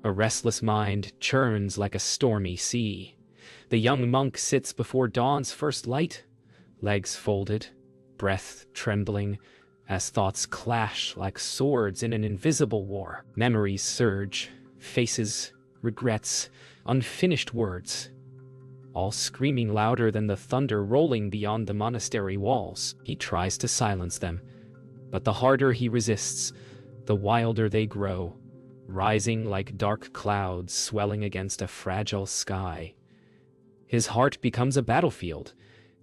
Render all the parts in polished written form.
A restless mind churns like a stormy sea. The young monk sits before dawn's first light, legs folded, breath trembling, as thoughts clash like swords in an invisible war. Memories surge, faces, regrets, unfinished words, all screaming louder than the thunder rolling beyond the monastery walls. He tries to silence them, but the harder he resists, the wilder they grow, rising like dark clouds swelling against a fragile sky. His heart becomes a battlefield,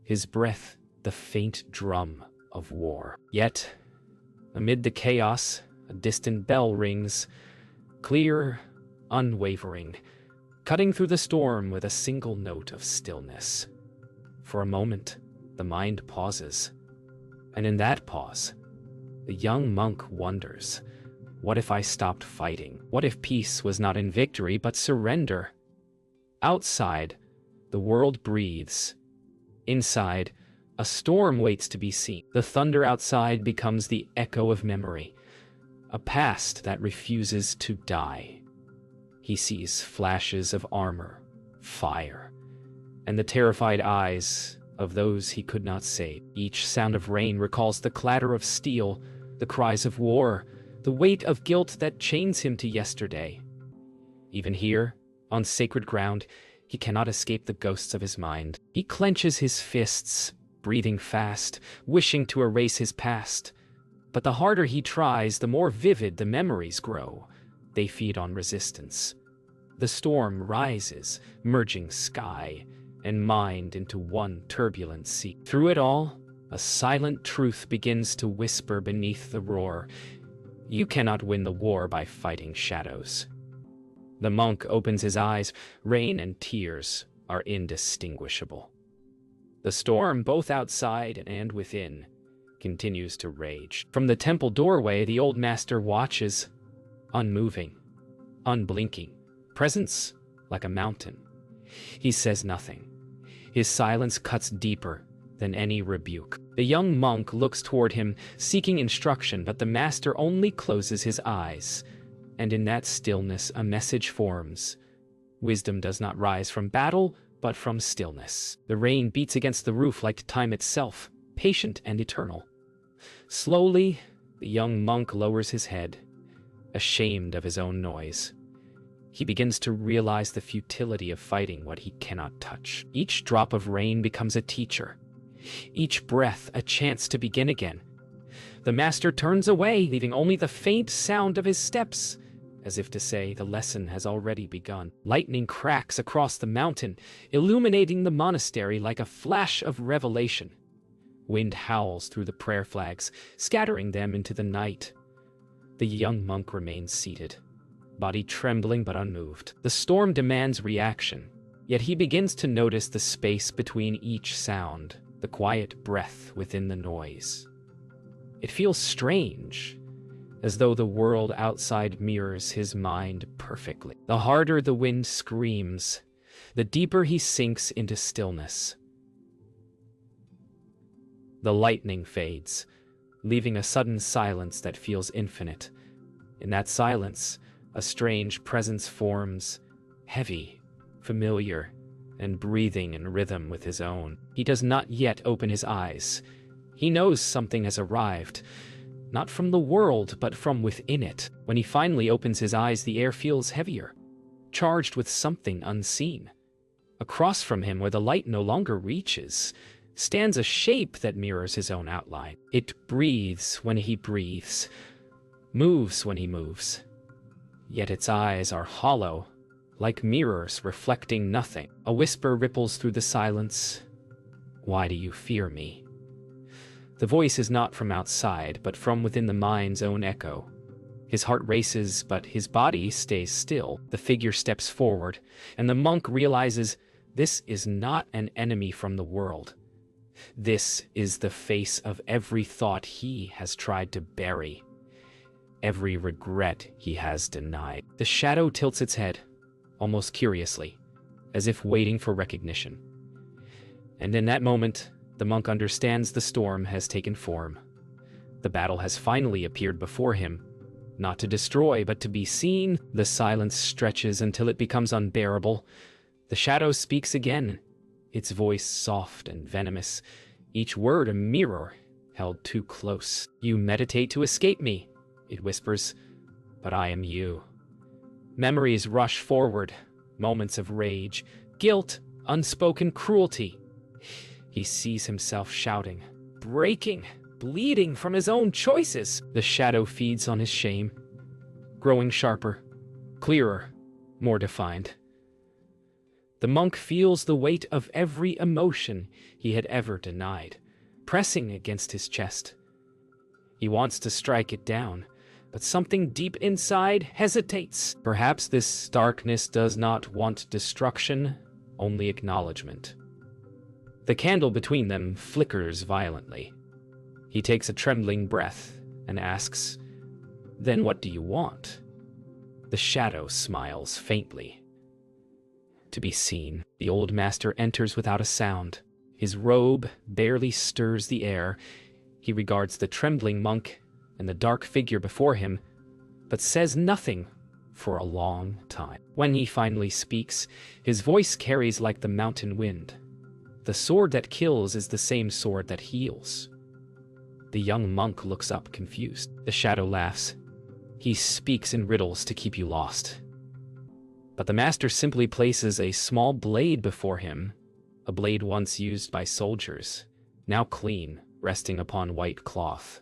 his breath the faint drum of war. Yet, amid the chaos, a distant bell rings, clear, unwavering, cutting through the storm with a single note of stillness. For a moment, the mind pauses, and in that pause, the young monk wonders, what if I stopped fighting? What if peace was not in victory but surrender? Outside, the world breathes. Inside, a storm waits to be seen. The thunder outside becomes the echo of memory, a past that refuses to die. He sees flashes of armor, fire, and the terrified eyes of those he could not save. Each sound of rain recalls the clatter of steel, the cries of war, the weight of guilt that chains him to yesterday. Even here, on sacred ground, he cannot escape the ghosts of his mind. He clenches his fists, breathing fast, wishing to erase his past. But the harder he tries, the more vivid the memories grow. They feed on resistance. The storm rises, merging sky and mind into one turbulent sea. Through it all, a silent truth begins to whisper beneath the roar. You cannot win the war by fighting shadows. The monk opens his eyes. Rain and tears are indistinguishable. The storm, both outside and within, continues to rage. From the temple doorway, the old master watches, unmoving, unblinking, presence like a mountain. He says nothing. His silence cuts deeper than any rebuke. The young monk looks toward him, seeking instruction, but the master only closes his eyes, and in that stillness a message forms. Wisdom does not rise from battle, but from stillness. The rain beats against the roof like time itself, patient and eternal. Slowly, the young monk lowers his head, ashamed of his own noise. He begins to realize the futility of fighting what he cannot touch. Each drop of rain becomes a teacher, each breath a chance to begin again. The master turns away, leaving only the faint sound of his steps, as if to say the lesson has already begun. Lightning cracks across the mountain, illuminating the monastery like a flash of revelation. Wind howls through the prayer flags, scattering them into the night. The young monk remains seated, body trembling but unmoved. The storm demands reaction, yet he begins to notice the space between each sound, the quiet breath within the noise. It feels strange, as though the world outside mirrors his mind perfectly. The harder the wind screams, the deeper he sinks into stillness. The lightning fades, leaving a sudden silence that feels infinite. In that silence, a strange presence forms, heavy, familiar, and breathing in rhythm with his own. He does not yet open his eyes. He knows something has arrived, not from the world, but from within it. When he finally opens his eyes, the air feels heavier, charged with something unseen. Across from him, where the light no longer reaches, stands a shape that mirrors his own outline. It breathes when he breathes, moves when he moves. Yet its eyes are hollow, like mirrors reflecting nothing. A whisper ripples through the silence. Why do you fear me? The voice is not from outside, but from within the mind's own echo. His heart races, but his body stays still. The figure steps forward, and the monk realizes this is not an enemy from the world. This is the face of every thought he has tried to bury, every regret he has denied. The shadow tilts its head, almost curiously, as if waiting for recognition. And in that moment, the monk understands the storm has taken form. The battle has finally appeared before him, Not to destroy, but to be seen. The silence stretches until it becomes unbearable. The shadow speaks again, its voice soft and venomous, each word a mirror held too close. "You meditate to escape me," it whispers, "but I am you." Memories rush forward, moments of rage, guilt, unspoken cruelty. He sees himself shouting, breaking, bleeding from his own choices. The shadow feeds on his shame, growing sharper, clearer, more defined. The monk feels the weight of every emotion he had ever denied, pressing against his chest. He wants to strike it down, but something deep inside hesitates. Perhaps this darkness does not want destruction, only acknowledgement. The candle between them flickers violently. He takes a trembling breath and asks, "Then what do you want?" The shadow smiles faintly. To be seen. The old master enters without a sound. His robe barely stirs the air. He regards the trembling monk and the dark figure before him, but says nothing for a long time. When he finally speaks, his voice carries like the mountain wind. The sword that kills is the same sword that heals. The young monk looks up, confused. The shadow laughs. He speaks in riddles to keep you lost. But the master simply places a small blade before him, a blade once used by soldiers, now clean, resting upon white cloth.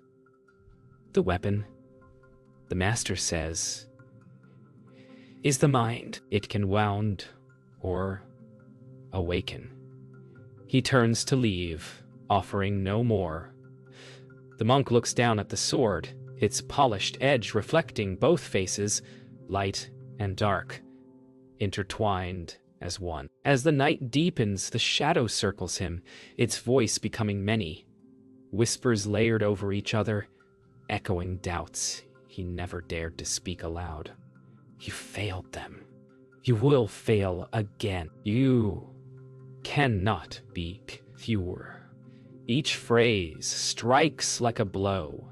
The weapon, the master says, is the mind. It can wound or awaken. He turns to leave, offering no more. The monk looks down at the sword, its polished edge reflecting both faces, light and dark, intertwined as one. As the night deepens, the shadow circles him, its voice becoming many, whispers layered over each other, echoing doubts he never dared to speak aloud. You failed them. You will fail again. You cannot be pure. Each phrase strikes like a blow,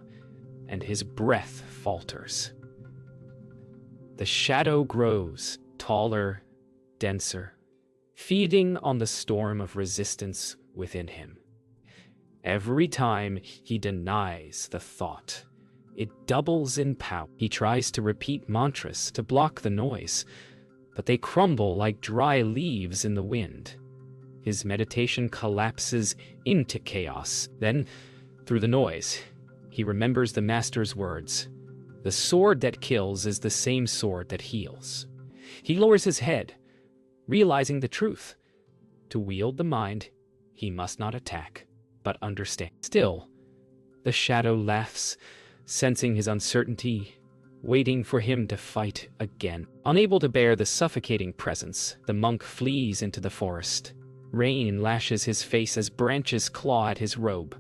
and his breath falters. The shadow grows taller, denser, feeding on the storm of resistance within him. Every time he denies the thought, it doubles in power. He tries to repeat mantras to block the noise, but they crumble like dry leaves in the wind. His meditation collapses into chaos. Then, through the noise, he remembers the master's words. The sword that kills is the same sword that heals. He lowers his head, realizing the truth. To wield the mind, he must not attack, but understand. Still, the shadow laughs, sensing his uncertainty, waiting for him to fight again. Unable to bear the suffocating presence, the monk flees into the forest. Rain lashes his face as branches claw at his robe.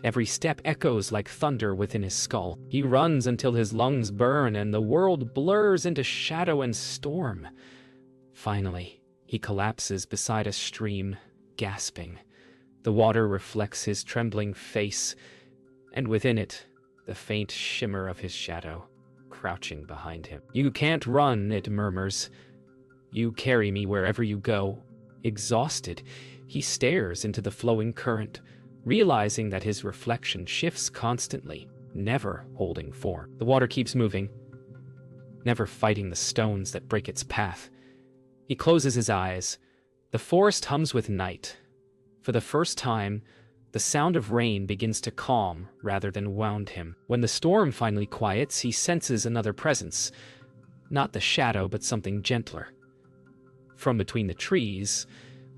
Every step echoes like thunder within his skull. He runs until his lungs burn and the world blurs into shadow and storm. Finally, he collapses beside a stream, gasping. The water reflects his trembling face, and within it, the faint shimmer of his shadow, crouching behind him. You can't run, it murmurs. You carry me wherever you go. Exhausted, he stares into the flowing current, realizing that his reflection shifts constantly, never holding form. The water keeps moving, never fighting the stones that break its path. He closes his eyes. The forest hums with night. For the first time, the sound of rain begins to calm rather than wound him. When the storm finally quiets, he senses another presence. Not the shadow, but something gentler. From between the trees,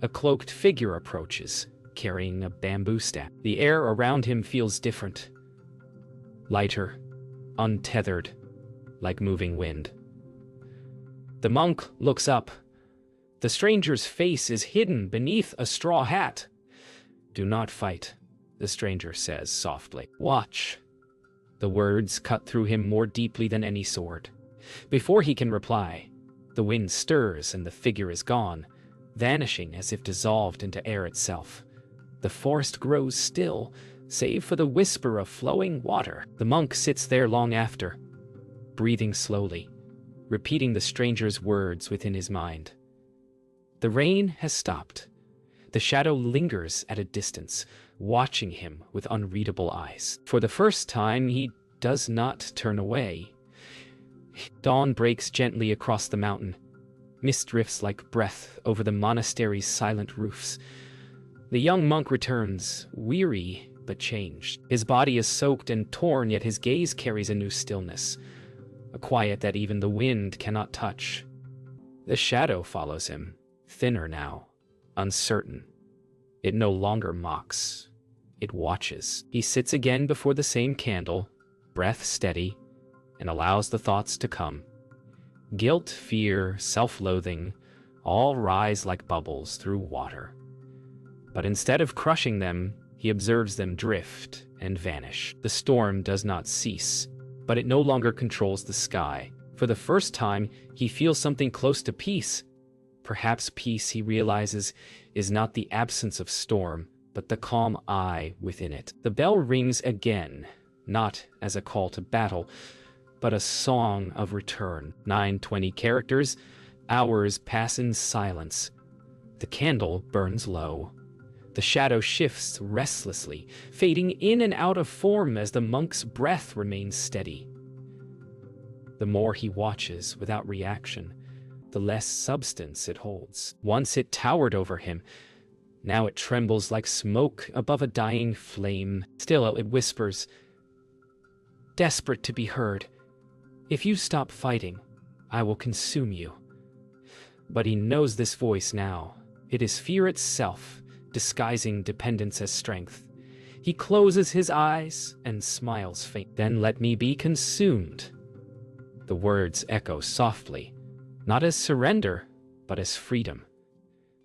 a cloaked figure approaches, carrying a bamboo staff. The air around him feels different. Lighter, untethered, like moving wind. The monk looks up. The stranger's face is hidden beneath a straw hat. Do not fight, the stranger says softly. Watch. The words cut through him more deeply than any sword. Before he can reply, the wind stirs and the figure is gone, vanishing as if dissolved into air itself. The forest grows still, save for the whisper of flowing water. The monk sits there long after, breathing slowly, repeating the stranger's words within his mind. The rain has stopped. The shadow lingers at a distance, watching him with unreadable eyes. For the first time, he does not turn away. Dawn breaks gently across the mountain. Mist drifts like breath over the monastery's silent roofs. The young monk returns, weary but changed. His body is soaked and torn, yet his gaze carries a new stillness, a quiet that even the wind cannot touch. The shadow follows him, thinner now, uncertain. It no longer mocks. It watches. He sits again before the same candle, breath steady, and allows the thoughts to come. Guilt, fear, self-loathing, all rise like bubbles through water. But instead of crushing them, he observes them drift and vanish. The storm does not cease, but it no longer controls the sky. For the first time, he feels something close to peace. Perhaps peace, he realizes, is not the absence of storm, but the calm eye within it. The bell rings again, not as a call to battle, but a song of return. 920 characters, hours pass in silence. The candle burns low. The shadow shifts restlessly, fading in and out of form as the monk's breath remains steady. The more he watches without reaction, the less substance it holds. Once it towered over him. Now it trembles like smoke above a dying flame. Still it whispers, desperate to be heard, "If you stop fighting, I will consume you." But he knows this voice now. It is fear itself, disguising dependence as strength. He closes his eyes and smiles faint. "Then let me be consumed." The words echo softly, not as surrender, but as freedom.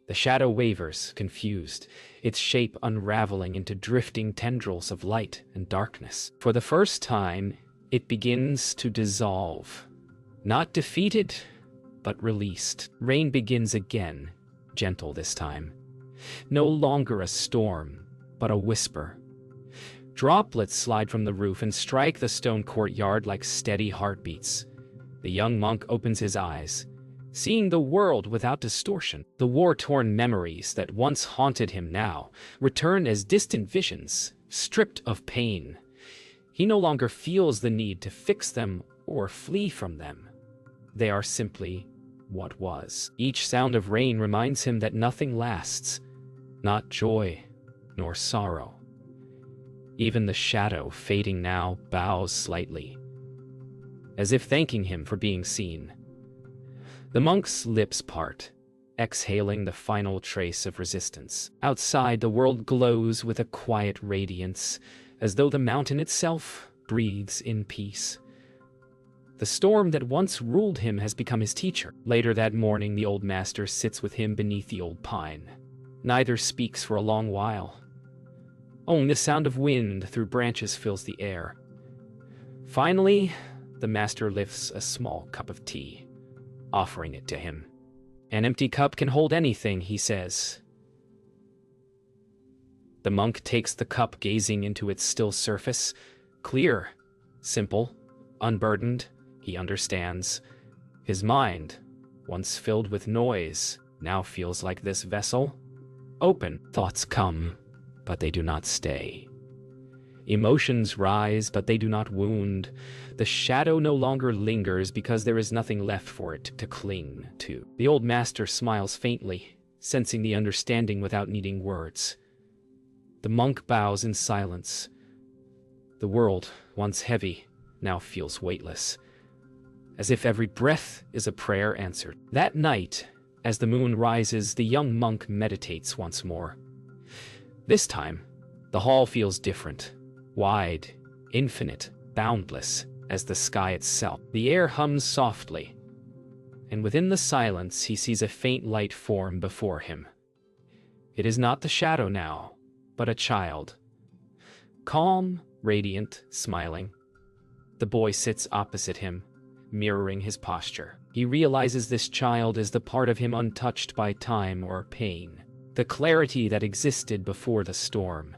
The shadow wavers, confused, its shape unraveling into drifting tendrils of light and darkness. For the first time, it begins to dissolve. Not defeated, but released. Rain begins again, gentle this time. No longer a storm, but a whisper. Droplets slide from the roof and strike the stone courtyard like steady heartbeats. The young monk opens his eyes, seeing the world without distortion. The war-torn memories that once haunted him now return as distant visions, stripped of pain. He no longer feels the need to fix them or flee from them. They are simply what was. Each sound of rain reminds him that nothing lasts, not joy nor sorrow. Even the shadow, fading now, bows slightly, as if thanking him for being seen. The monk's lips part, exhaling the final trace of resistance. Outside, the world glows with a quiet radiance, as though the mountain itself breathes in peace. The storm that once ruled him has become his teacher. Later that morning, the old master sits with him beneath the old pine. Neither speaks for a long while. Only the sound of wind through branches fills the air. Finally, the master lifts a small cup of tea, offering it to him. "An empty cup can hold anything," he says. The monk takes the cup, gazing into its still surface. Clear, simple, unburdened, he understands. His mind, once filled with noise, now feels like this vessel. Open. Thoughts come, but they do not stay. Emotions rise, but they do not wound. The shadow no longer lingers because there is nothing left for it to cling to. The old master smiles faintly, sensing the understanding without needing words. The monk bows in silence. The world, once heavy, now feels weightless, as if every breath is a prayer answered. That night, as the moon rises, the young monk meditates once more. This time, the hall feels different, wide, infinite, boundless, as the sky itself. The air hums softly, and within the silence he sees a faint light form before him. It is not the shadow now, but a child. Calm, radiant, smiling. The boy sits opposite him, mirroring his posture. He realizes this child is the part of him untouched by time or pain, the clarity that existed before the storm.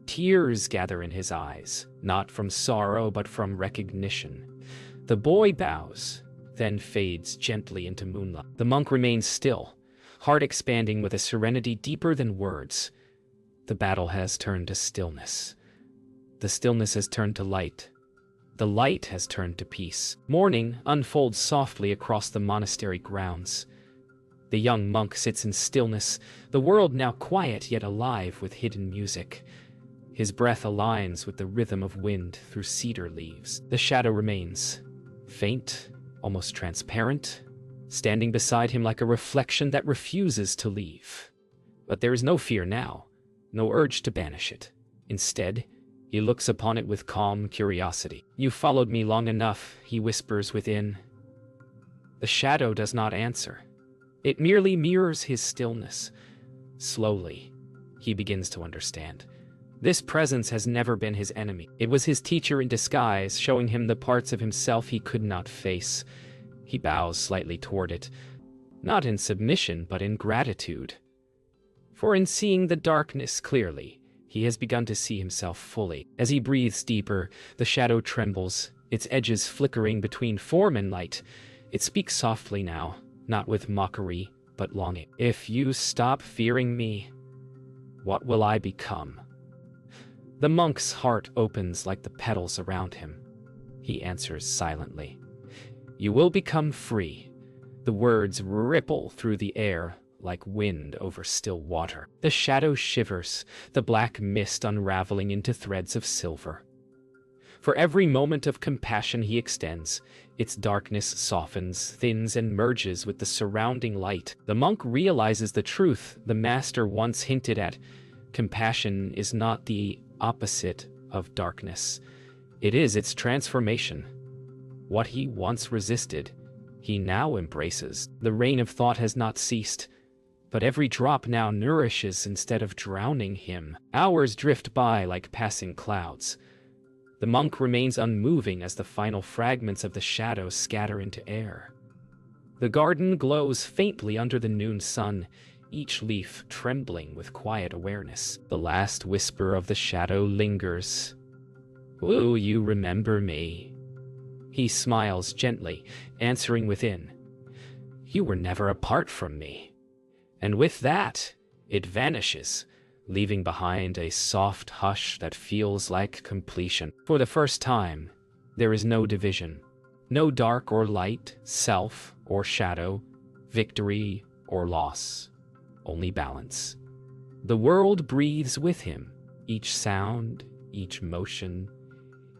Tears gather in his eyes, not from sorrow but from recognition. The boy bows, then fades gently into moonlight. The monk remains still, heart expanding with a serenity deeper than words. The battle has turned to stillness. The stillness has turned to light. The light has turned to peace. Morning unfolds softly across the monastery grounds. The young monk sits in stillness, the world now quiet yet alive with hidden music. His breath aligns with the rhythm of wind through cedar leaves. The shadow remains, faint, almost transparent, standing beside him like a reflection that refuses to leave. But there is no fear now, no urge to banish it. Instead, he looks upon it with calm curiosity. "You followed me long enough," he whispers within. The shadow does not answer. It merely mirrors his stillness. Slowly, he begins to understand. This presence has never been his enemy. It was his teacher in disguise, showing him the parts of himself he could not face. He bows slightly toward it, not in submission, but in gratitude. For in seeing the darkness clearly, he has begun to see himself fully. As he breathes deeper, the shadow trembles, its edges flickering between form and light. It speaks softly now, not with mockery, but longing. "If you stop fearing me, what will I become?" The monk's heart opens like the petals around him. He answers silently. "You will become free." The words ripple through the air like wind over still water. The shadow shivers, the black mist unraveling into threads of silver. For every moment of compassion he extends, its darkness softens, thins, and merges with the surrounding light. The monk realizes the truth the master once hinted at. Compassion is not the opposite of darkness. It is its transformation. What he once resisted, he now embraces. The rain of thought has not ceased, but every drop now nourishes instead of drowning him. Hours drift by like passing clouds. The monk remains unmoving as the final fragments of the shadow scatter into air. The garden glows faintly under the noon sun, each leaf trembling with quiet awareness. The last whisper of the shadow lingers. "Will you remember me?" He smiles gently, answering within. "You were never apart from me." And with that, it vanishes, leaving behind a soft hush that feels like completion. For the first time, there is no division. No dark or light, self or shadow, victory or loss. Only balance. The world breathes with him. Each sound, each motion,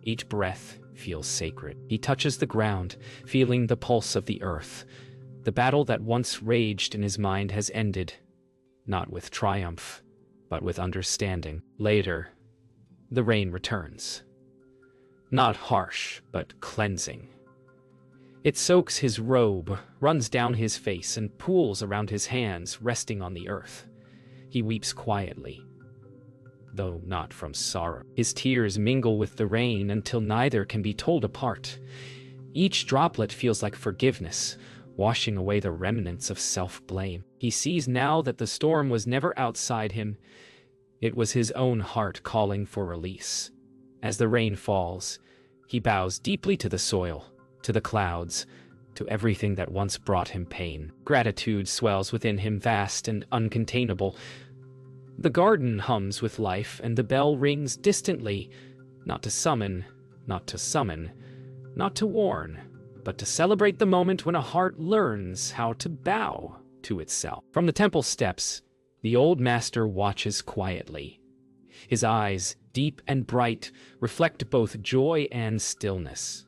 each breath feels sacred. He touches the ground, feeling the pulse of the earth. The battle that once raged in his mind has ended, not with triumph, but with understanding. Later, the rain returns. Not harsh, but cleansing. It soaks his robe, runs down his face, and pools around his hands, resting on the earth. He weeps quietly, though not from sorrow. His tears mingle with the rain until neither can be told apart. Each droplet feels like forgiveness, washing away the remnants of self-blame. He sees now that the storm was never outside him. It was his own heart calling for release. As the rain falls, he bows deeply to the soil, to the clouds, to everything that once brought him pain. Gratitude swells within him, vast and uncontainable. The garden hums with life, and the bell rings distantly, not to summon, not to warn, but to celebrate the moment when a heart learns how to bow to itself. From the temple steps, the old master watches quietly. His eyes, deep and bright, reflect both joy and stillness.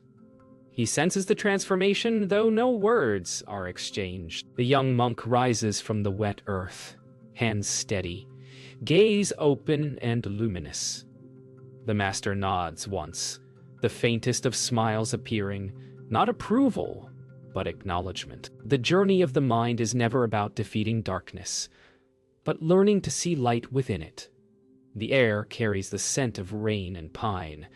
He senses the transformation, though no words are exchanged. The young monk rises from the wet earth, hands steady, gaze open and luminous. The master nods once, the faintest of smiles appearing, not approval, but acknowledgement. The journey of the mind is never about defeating darkness, but learning to see light within it. The air carries the scent of rain and pine.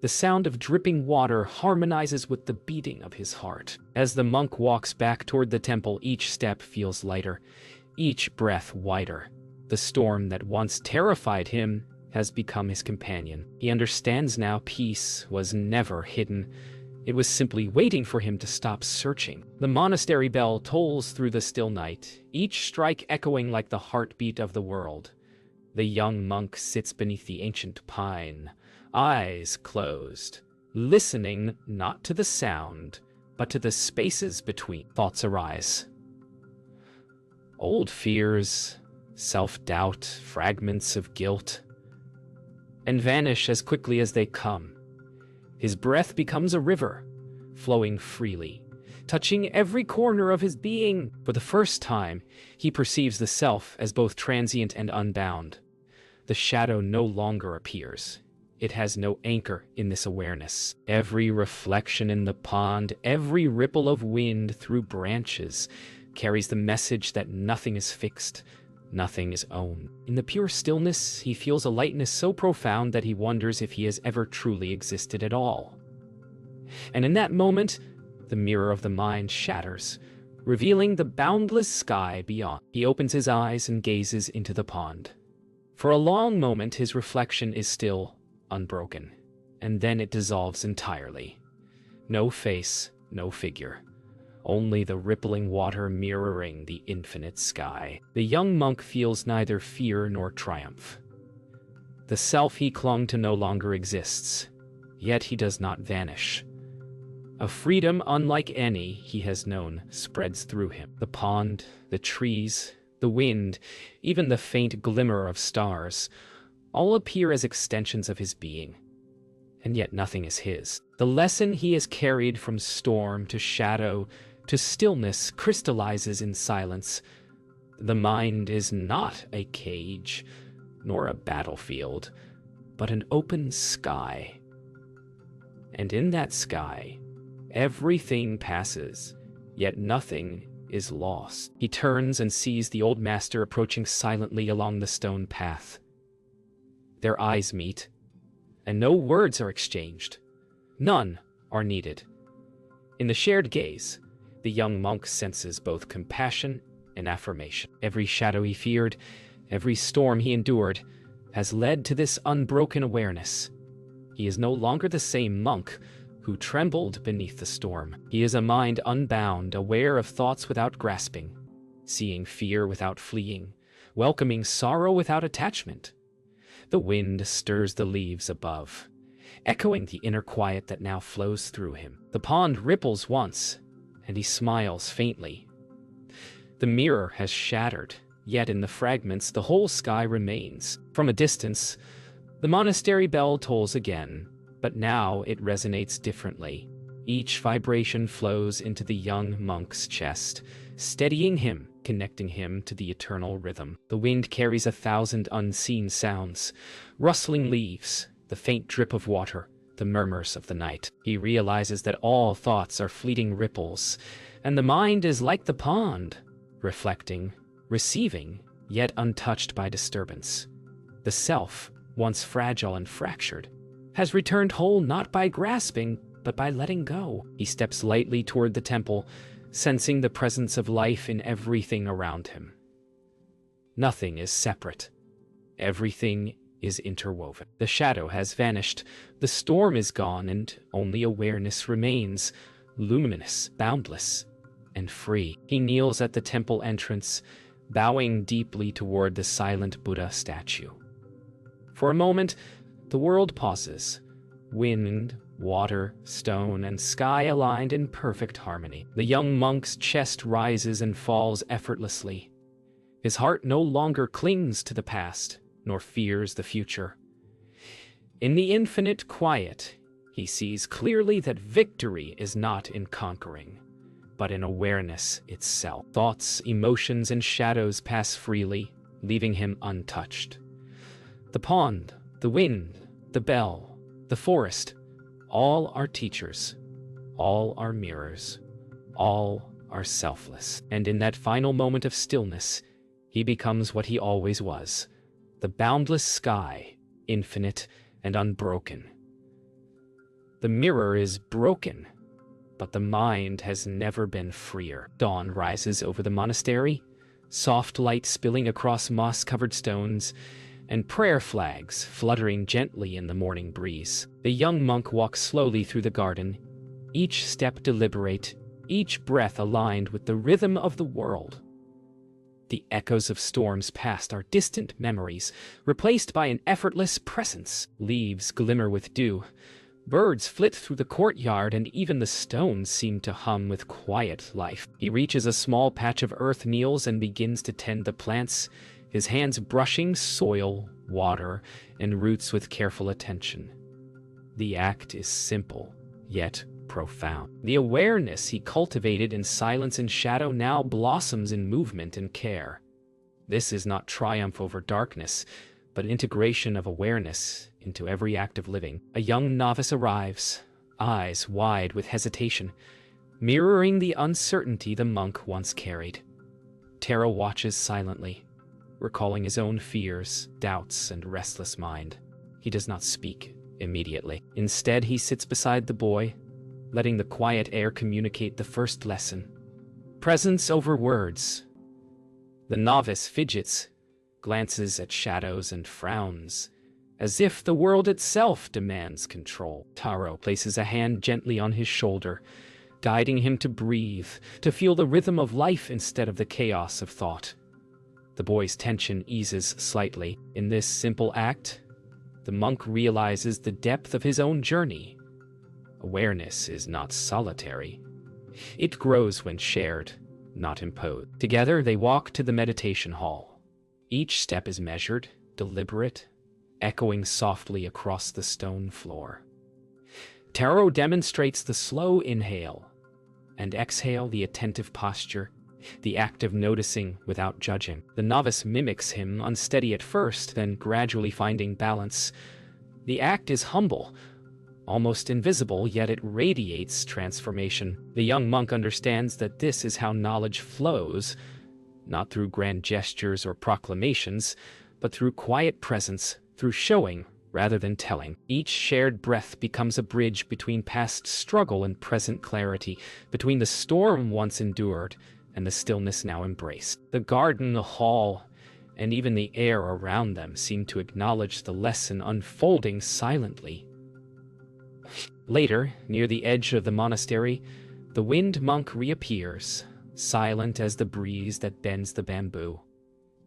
The sound of dripping water harmonizes with the beating of his heart. As the monk walks back toward the temple, each step feels lighter, each breath wider. The storm that once terrified him has become his companion. He understands now peace was never hidden. It was simply waiting for him to stop searching. The monastery bell tolls through the still night, each strike echoing like the heartbeat of the world. The young monk sits beneath the ancient pine, eyes closed, listening not to the sound, but to the spaces between. Thoughts arise. Old fears, self-doubt, fragments of guilt, and vanish as quickly as they come. His breath becomes a river, flowing freely, touching every corner of his being. For the first time, he perceives the self as both transient and unbound. The shadow no longer appears. It has no anchor in this awareness. Every reflection in the pond, every ripple of wind through branches, carries the message that nothing is fixed, nothing is owned. In the pure stillness, he feels a lightness so profound that he wonders if he has ever truly existed at all. And in that moment, the mirror of the mind shatters, revealing the boundless sky beyond. He opens his eyes and gazes into the pond. For a long moment, his reflection is still unbroken, and then it dissolves entirely. No face, no figure. Only the rippling water mirroring the infinite sky. The young monk feels neither fear nor triumph. The self he clung to no longer exists, yet he does not vanish. A freedom unlike any he has known spreads through him. The pond, the trees, the wind, even the faint glimmer of stars, all appear as extensions of his being. And yet nothing is his. The lesson he has carried from storm to shadow to stillness crystallizes in silence. The mind is not a cage, nor a battlefield, but an open sky. And in that sky, everything passes, yet nothing is lost. He turns and sees the old master approaching silently along the stone path. Their eyes meet, and no words are exchanged. None are needed. In the shared gaze, the young monk senses both compassion and affirmation. Every shadow he feared, every storm he endured, has led to this unbroken awareness. He is no longer the same monk who trembled beneath the storm. He is a mind unbound, aware of thoughts without grasping, seeing fear without fleeing, welcoming sorrow without attachment. The wind stirs the leaves above, echoing the inner quiet that now flows through him. The pond ripples once, and he smiles faintly. The mirror has shattered, yet in the fragments the whole sky remains. From a distance, the monastery bell tolls again, but now it resonates differently. Each vibration flows into the young monk's chest, steadying him, connecting him to the eternal rhythm. The wind carries 1,000 unseen sounds, rustling leaves, the faint drip of water, the murmurs of the night. He realizes that all thoughts are fleeting ripples, and the mind is like the pond, reflecting, receiving, yet untouched by disturbance. The self, once fragile and fractured, has returned whole not by grasping, but by letting go. He steps lightly toward the temple, sensing the presence of life in everything around him. Nothing is separate. Everything is interwoven. The shadow has vanished, the storm is gone, and only awareness remains, luminous, boundless, and free. He kneels at the temple entrance, bowing deeply toward the silent Buddha statue. For a moment, the world pauses. Wind, water, stone, and sky aligned in perfect harmony. The young monk's chest rises and falls effortlessly. His heart no longer clings to the past, nor fears the future. In the infinite quiet, he sees clearly that victory is not in conquering, but in awareness itself. Thoughts, emotions, and shadows pass freely, leaving him untouched. The pond, the wind, the bell, the forest, all are teachers, all are mirrors, all are selfless. And in that final moment of stillness, he becomes what he always was, the boundless sky, infinite and unbroken. The mirror is broken, but the mind has never been freer. Dawn rises over the monastery, soft light spilling across moss-covered stones, and prayer flags fluttering gently in the morning breeze. The young monk walks slowly through the garden, each step deliberate, each breath aligned with the rhythm of the world. The echoes of storms past are distant memories, replaced by an effortless presence. Leaves glimmer with dew. Birds flit through the courtyard, and even the stones seem to hum with quiet life. He reaches a small patch of earth, kneels, and begins to tend the plants, his hands brushing soil, water, and roots with careful attention. The act is simple, yet profound. The awareness he cultivated in silence and shadow now blossoms in movement and care. This is not triumph over darkness, but integration of awareness into every act of living. A young novice arrives, eyes wide with hesitation, mirroring the uncertainty the monk once carried. Taro watches silently, recalling his own fears, doubts, and restless mind. He does not speak immediately. Instead, he sits beside the boy, letting the quiet air communicate the first lesson. Presence over words. The novice fidgets, glances at shadows and frowns, as if the world itself demands control. Taro places a hand gently on his shoulder, guiding him to breathe, to feel the rhythm of life instead of the chaos of thought. The boy's tension eases slightly. In this simple act, the monk realizes the depth of his own journey. Awareness is not solitary. It grows when shared, not imposed. Together, they walk to the meditation hall. Each step is measured, deliberate, echoing softly across the stone floor. Taro demonstrates the slow inhale and exhale, the attentive posture, the act of noticing without judging. The novice mimics him, unsteady at first, then gradually finding balance. The act is humble, almost invisible, yet it radiates transformation. The young monk understands that this is how knowledge flows, not through grand gestures or proclamations, but through quiet presence, through showing rather than telling. Each shared breath becomes a bridge between past struggle and present clarity, between the storm once endured and the stillness now embraced. The garden, the hall, and even the air around them seem to acknowledge the lesson unfolding silently. Later, near the edge of the monastery, the wind monk reappears, silent as the breeze that bends the bamboo.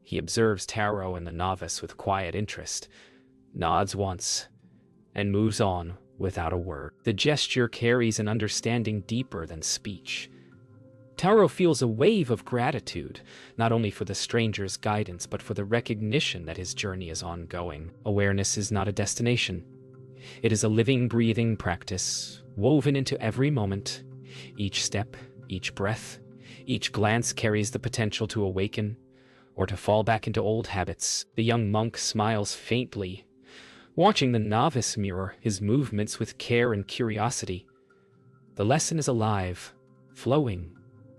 He observes Taro and the novice with quiet interest, nods once, and moves on without a word. The gesture carries an understanding deeper than speech. Taro feels a wave of gratitude, not only for the stranger's guidance, but for the recognition that his journey is ongoing. Awareness is not a destination. It is a living, breathing practice, woven into every moment. Each step, each breath, each glance carries the potential to awaken or to fall back into old habits. The young monk smiles faintly, watching the novice mirror his movements with care and curiosity. The lesson is alive, flowing,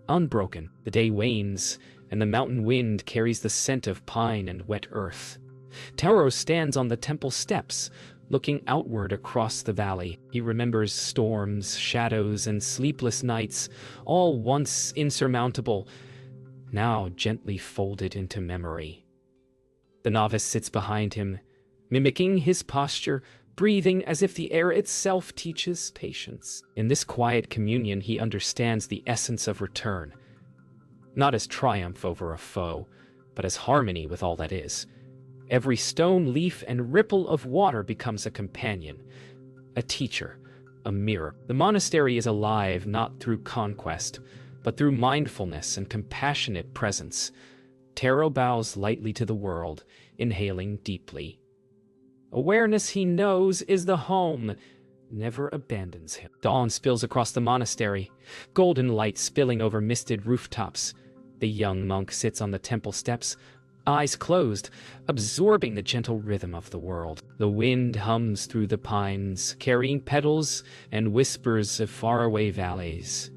unbroken. The day wanes, and the mountain wind carries the scent of pine and wet earth. Taro stands on the temple steps, looking outward across the valley. He remembers storms, shadows, and sleepless nights, all once insurmountable, now gently folded into memory. The novice sits behind him, mimicking his posture, breathing as if the air itself teaches patience. In this quiet communion, he understands the essence of return, not as triumph over a foe, but as harmony with all that is. Every stone, leaf, and ripple of water becomes a companion, a teacher, a mirror. The monastery is alive not through conquest, but through mindfulness and compassionate presence. Taro bows lightly to the world, inhaling deeply. Awareness, he knows, is the home, never abandons him. Dawn spills across the monastery, golden light spilling over misted rooftops. The young monk sits on the temple steps, eyes closed, absorbing the gentle rhythm of the world. The wind hums through the pines, carrying petals and whispers of faraway valleys.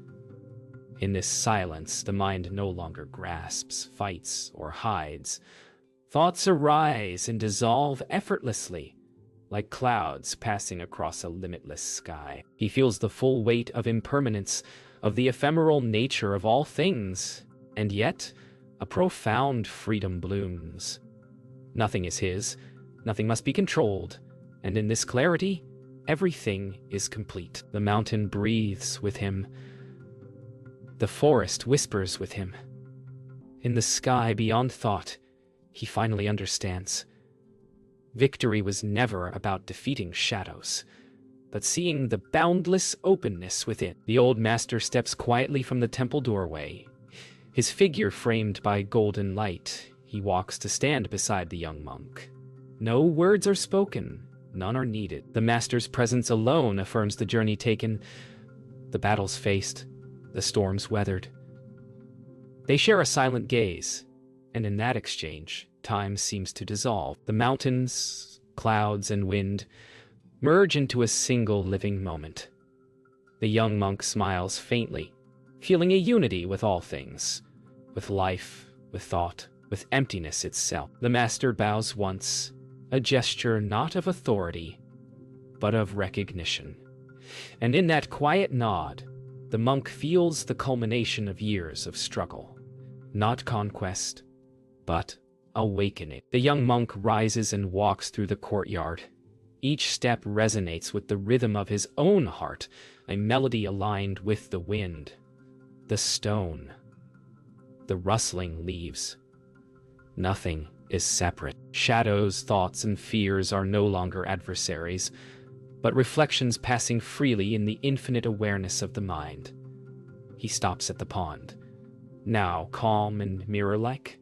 In this silence, the mind no longer grasps, fights, or hides. Thoughts arise and dissolve effortlessly, like clouds passing across a limitless sky. He feels the full weight of impermanence, of the ephemeral nature of all things, and yet a profound freedom blooms. Nothing is his, nothing must be controlled, and in this clarity, Everything is complete. The mountain breathes with him. The forest whispers with him. In the sky beyond thought, he finally understands. Victory was never about defeating shadows, but seeing the boundless openness within. The old master steps quietly from the temple doorway. His figure framed by golden light, he walks to stand beside the young monk. No words are spoken, none are needed. The master's presence alone affirms the journey taken, the battles faced, the storms weathered. They share a silent gaze, and in that exchange, time seems to dissolve. The mountains, clouds, and wind merge into a single living moment. The young monk smiles faintly, feeling a unity with all things, with life, with thought, with emptiness itself. The master bows once, a gesture not of authority, but of recognition. And in that quiet nod, the monk feels the culmination of years of struggle. Not conquest, but awakening. The young monk rises and walks through the courtyard. Each step resonates with the rhythm of his own heart, a melody aligned with the wind, the stone, the rustling leaves. Nothing is separate. Shadows, thoughts, and fears are no longer adversaries, but reflections passing freely in the infinite awareness of the mind. He stops at the pond, now calm and mirror-like.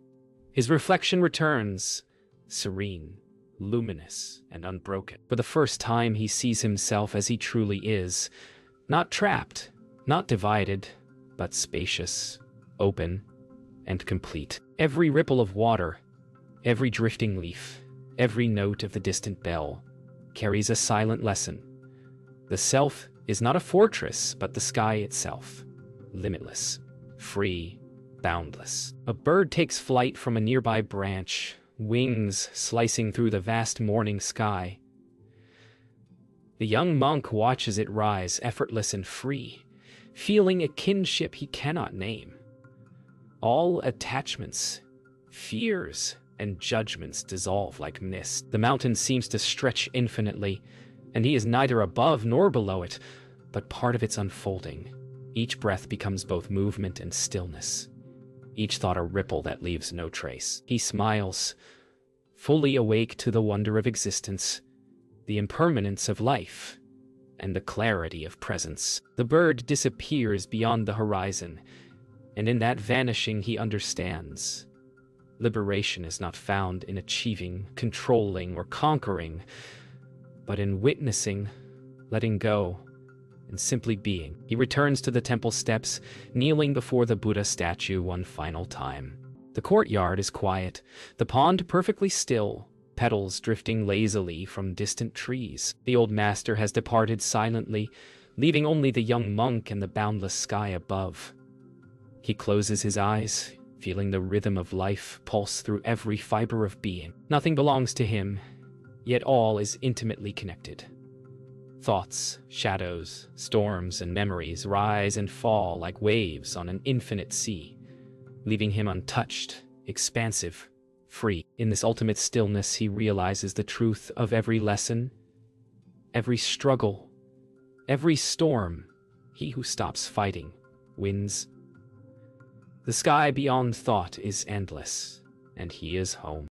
His reflection returns, serene, luminous, and unbroken. For the first time, he sees himself as he truly is, not trapped, not divided, but spacious, open, and complete. Every ripple of water, every drifting leaf, every note of the distant bell carries a silent lesson. The self is not a fortress, but the sky itself, limitless, free, boundless. A bird takes flight from a nearby branch, wings slicing through the vast morning sky. The young monk watches it rise, effortless and free, feeling a kinship he cannot name. All attachments, fears, and judgments dissolve like mist. The mountain seems to stretch infinitely, and he is neither above nor below it, but part of its unfolding. Each breath becomes both movement and stillness. Each thought a ripple that leaves no trace. He smiles, fully awake to the wonder of existence, the impermanence of life, and the clarity of presence. The bird disappears beyond the horizon, and in that vanishing he understands. Liberation is not found in achieving, controlling, or conquering, but in witnessing, letting go, and simply being. He returns to the temple steps, kneeling before the Buddha statue one final time. The courtyard is quiet, the pond perfectly still, petals drifting lazily from distant trees. The old master has departed silently, leaving only the young monk and the boundless sky above. He closes his eyes, feeling the rhythm of life pulse through every fiber of being. Nothing belongs to him, yet all is intimately connected. Thoughts, shadows, storms, and memories rise and fall like waves on an infinite sea, leaving him untouched, expansive, free. In this ultimate stillness, he realizes the truth of every lesson, every struggle, every storm. He who stops fighting wins. The sky beyond thought is endless, and he is home.